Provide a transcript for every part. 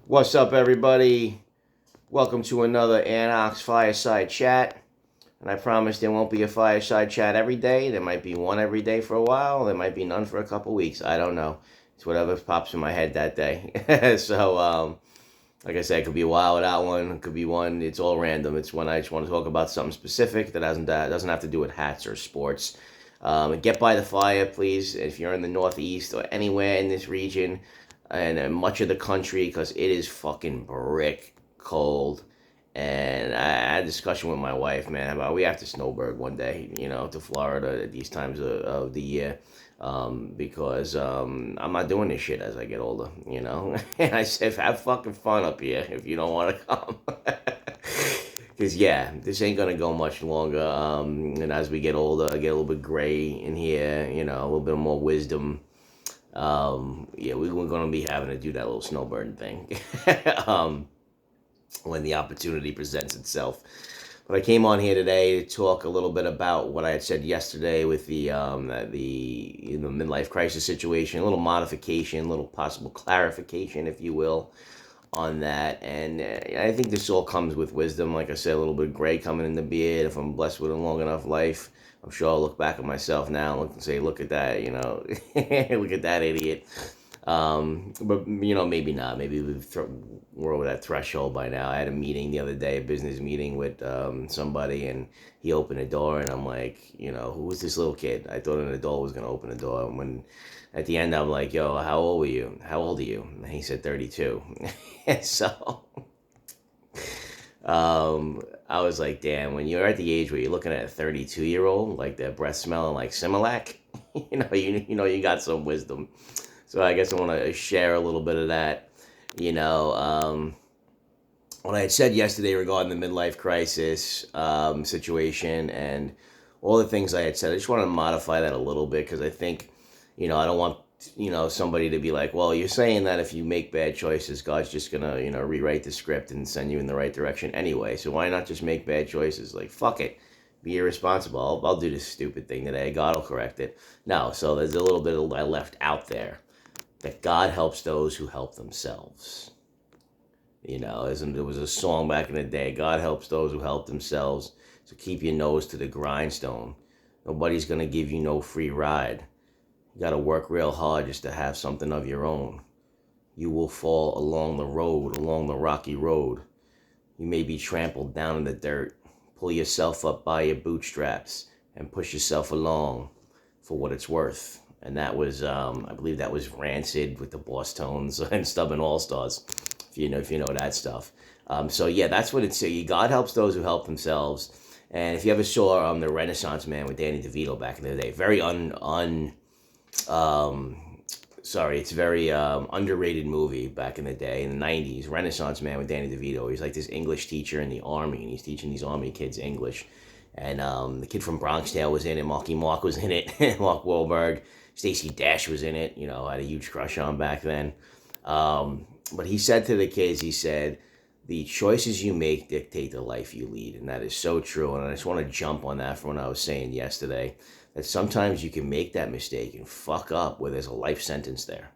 What's up, everybody? Welcome to another Anox Fireside Chat. And I promise there won't be a Fireside Chat every day. There might be one every day for a while. There might be none for a couple weeks. I don't know. It's whatever pops in my head that day. Like I said, it could be a while without one. It could be one. It's all random. It's when I just want to talk about something specific that doesn't have to do with hats or sports. Get by the fire, please. If you're in the Northeast or anywhere in this region, and much of the country, because it is fucking brick cold. And I had a discussion with my wife, man, about we have to snowbird one day, to Florida at these times of the year, because I'm not doing this shit as I get older. And I said, have fucking fun up here if you don't want to come. Because, yeah, this ain't going to go much longer. And as we get older, I get a little bit gray in here, a little bit more wisdom. Yeah, we're going to be having to do that little snowbird thing when the opportunity presents itself. But I came on here today to talk a little bit about what I had said yesterday with the midlife crisis situation, a little modification, a little possible clarification, if you will, on that. And I think this all comes with wisdom. Like I said, a little bit of gray coming in the beard. If I'm blessed with a long enough life, I'm sure I'll look back at myself now and say, look at that, look at that idiot. But maybe not. Maybe we're over that threshold by now. I had a meeting the other day, a business meeting with somebody, and he opened a door, and I'm like, who was this little kid? I thought an adult was gonna open the door. And when at the end, I'm like, yo, how old were you? How old are you? And he said 32. And so I was like, damn, when you're at the age where you're looking at a 32-year-old, like their breath smelling like Similac, you got some wisdom. So I guess I want to share a little bit of that. What I had said yesterday regarding the midlife crisis situation and all the things I had said, I just want to modify that a little bit because I think, I don't want, somebody to be like, well, you're saying that if you make bad choices, God's just going to, rewrite the script and send you in the right direction anyway. So why not just make bad choices? Like, fuck it. Be irresponsible. I'll do this stupid thing today. God will correct it. No, so there's a little bit I left out there. That God helps those who help themselves. There was a song back in the day, God helps those who help themselves. So keep your nose to the grindstone. Nobody's going to give you no free ride. You got to work real hard just to have something of your own. You will fall along the rocky road. You may be trampled down in the dirt. Pull yourself up by your bootstraps and push yourself along for what it's worth. And that was, I believe that was Rancid with the Boss Tones and Stubborn All Stars, if you know that stuff. So yeah, that's what it's. God helps those who help themselves. And if you ever saw The Renaissance Man with Danny DeVito back in the day, very it's a very underrated movie back in the day in the '90s. Renaissance Man with Danny DeVito. He's like this English teacher in the army, and he's teaching these army kids English. And the kid from Bronx Tale was in it. Marky Mark was in it. Mark Wahlberg. Stacey Dash was in it. I had a huge crush on back then. But he said to the kids, he said, the choices you make dictate the life you lead. And that is so true. And I just want to jump on that from what I was saying yesterday, that sometimes you can make that mistake and fuck up where there's a life sentence there.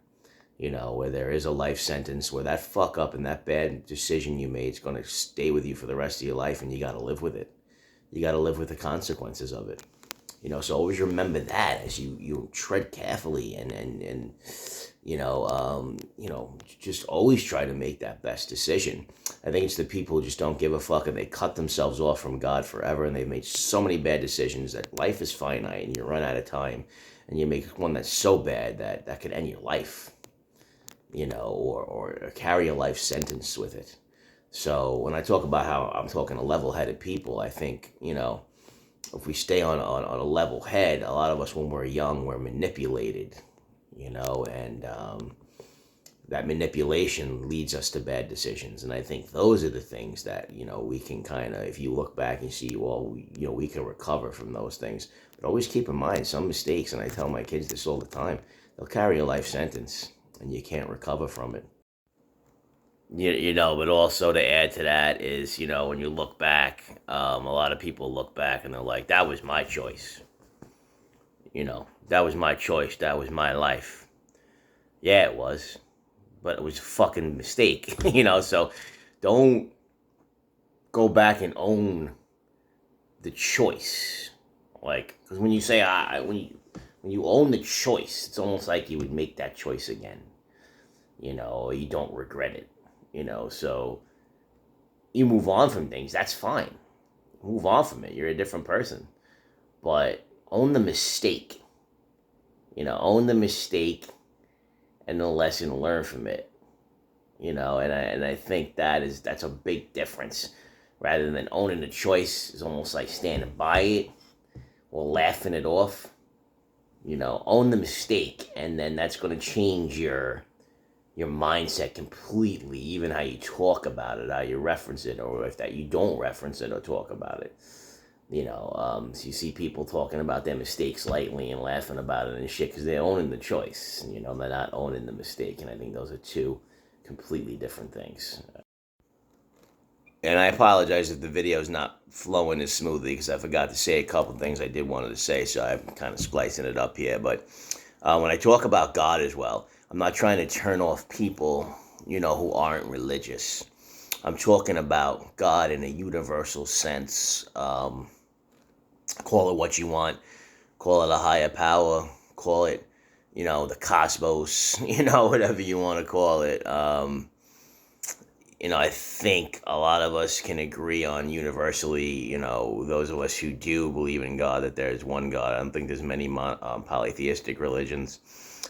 Where there is a life sentence, where that fuck up and that bad decision you made is going to stay with you for the rest of your life, and you got to live with it. You got to live with the consequences of it. So always remember that as you tread carefully and just always try to make that best decision. I think it's the people who just don't give a fuck and they cut themselves off from God forever, and they've made so many bad decisions that life is finite and you run out of time, and you make one that's so bad that could end your life, or carry a life sentence with it. So when I talk about how I'm talking to level-headed people, I think, if we stay on a level head, a lot of us when we're young, we're manipulated, and that manipulation leads us to bad decisions. And I think those are the things that, we can kind of, if you look back and see, well, we can recover from those things. But always keep in mind some mistakes, and I tell my kids this all the time, they'll carry a life sentence and you can't recover from it. But also to add to that is, when you look back, a lot of people look back and they're like, that was my choice. That was my choice. That was my life. Yeah, it was. but it was a fucking mistake, so don't go back and own the choice. Like, because when you say, when you own the choice, it's almost like you would make that choice again, or you don't regret it, so you move on from things, that's fine. Move on from it, you're a different person. But own the mistake, own the mistake and the lesson learned from it, and I think that's a big difference. Rather than owning the choice, is almost like standing by it or laughing it off. Own the mistake, and then that's going to change your mindset completely. Even how you talk about it, how you reference it, or if that you don't reference it or talk about it. So you see people talking about their mistakes lightly and laughing about it and shit because they're owning the choice. They're not owning the mistake, and I think those are two completely different things. And I apologize if the video is not flowing as smoothly because I forgot to say a couple things I did wanted to say, so I'm kind of splicing it up here. But when I talk about God as well, I'm not trying to turn off people, who aren't religious. I'm talking about God in a universal sense. Call it what you want. Call it a higher power. Call it, the cosmos. Whatever you want to call it. I think a lot of us can agree on universally, those of us who do believe in God, that there's one God. I don't think there's many polytheistic religions.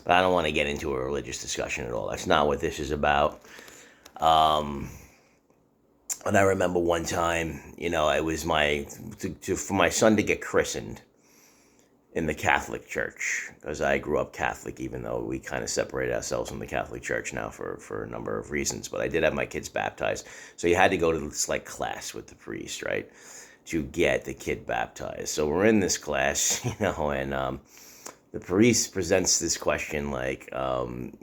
But I don't want to get into a religious discussion at all. That's not what this is about. And I remember one time, it was for my son to get christened in the Catholic Church, because I grew up Catholic, even though we kind of separated ourselves from the Catholic Church now for a number of reasons. But I did have my kids baptized. So you had to go to this class with the priest, right, to get the kid baptized. So we're in this class, and the priest presents this question like, what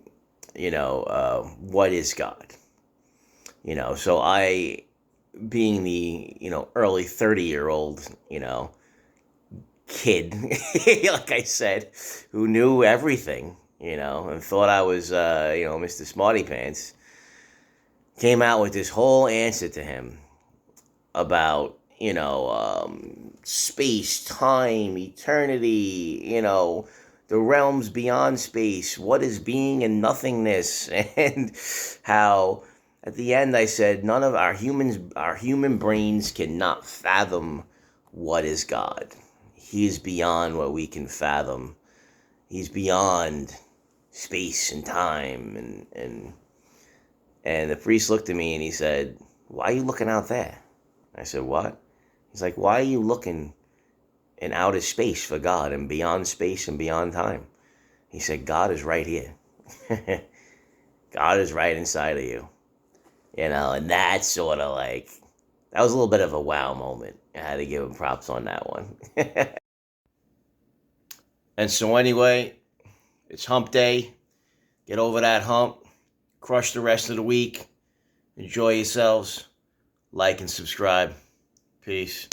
is God? So I, being the, early 30-year-old, kid, like I said, who knew everything, and thought I was, Mr. Smarty Pants, came out with this whole answer to him about, space, time, eternity, the realms beyond space, what is being and nothingness, and how at the end I said none of our human brains cannot fathom what is God. He is beyond what we can fathom. He's beyond space and time. And the priest looked at me and he said, "Why are you looking out there?" I said, "What?" He's like, "Why are you looking in outer space for God and beyond space and beyond time?" He said, "God is right here." God is right inside of you. And that's sort of like, that was a little bit of a wow moment. I had to give him props on that one. And so anyway, it's hump day. Get over that hump. Crush the rest of the week. Enjoy yourselves. Like and subscribe. Peace.